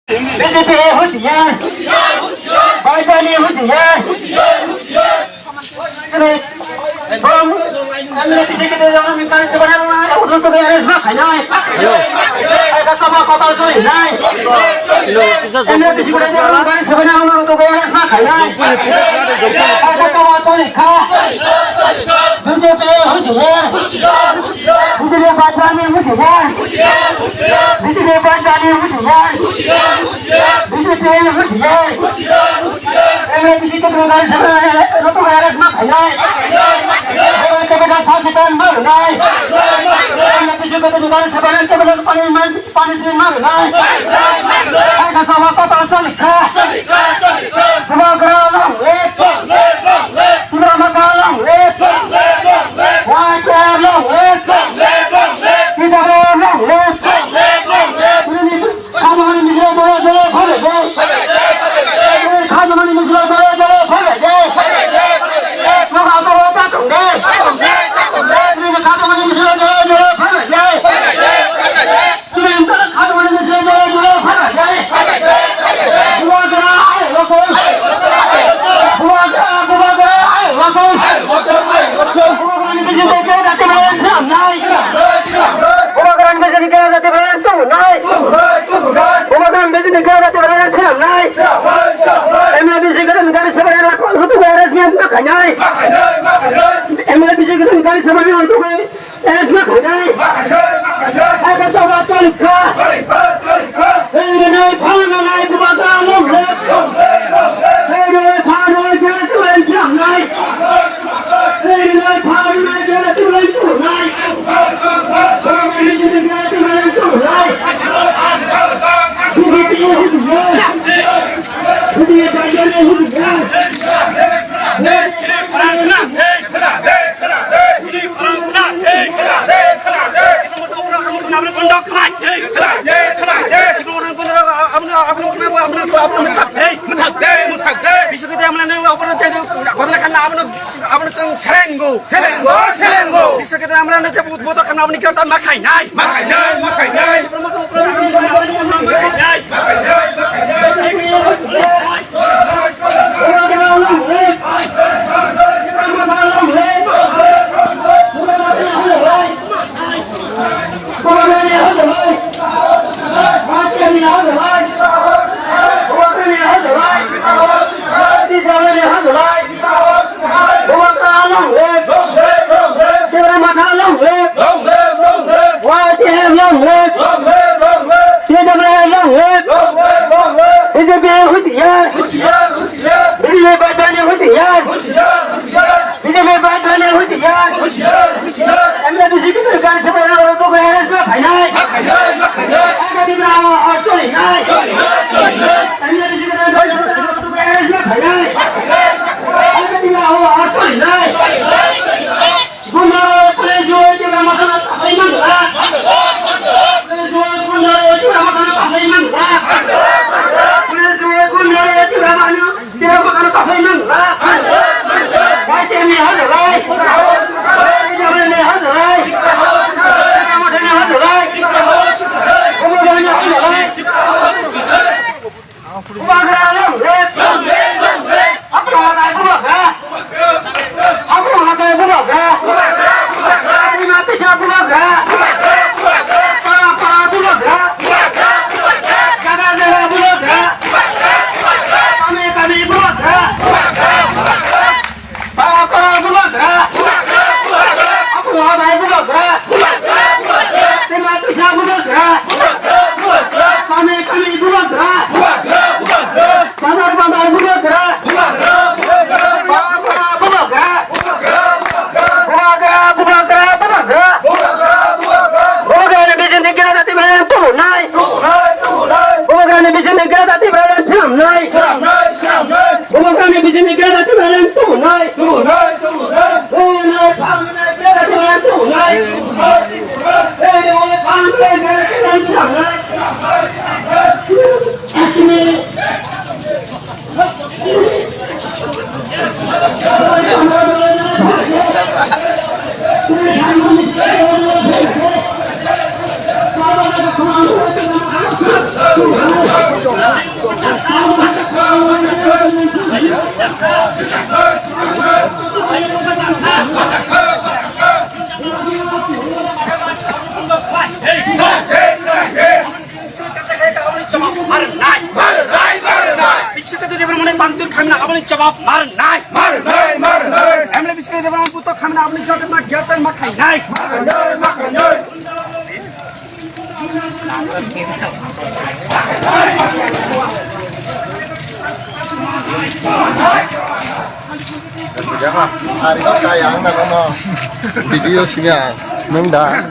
BJP होशियार भाजपा होशियार हम हमने किसी के लिए हम निकाल से बना रहा है उधर तो बेरेस ना खाना है ऐसा सब पता तो नहीं हमने किसी को निकाल से बना रहा है तो बेरेस ना खाना है ऐसा सब तो लिखा बीजेपी होशियार बीजेपी भाजपा होशियार बीजेपी भाजपा होशियार बीजेपी होशियार हमने किसी को निकाल से बना रहा है तो बेरेस ना खाना है kebetulan saksikan mengenai kisah ketujuan sebenarnya kebetulan paling mengenai akan sama total solika semua geram lep semua makalang lep wajah long lep kita geram lep kamu ini misal boleh boleh kamu ini misal boleh maka apa tak deh জবাব মারেন নাই বিশ্বকাপ দেবেন মনে বান্তুর খামনা আপনি জবাব মারেন নাই এমএলএ বিশ্বকাপ দেবেন আমার পুত্র খামনা আপনি জবাব মা গিয়াতেন মা খাই নাই hari đó cay ăn mà con video xí nhà nâng đá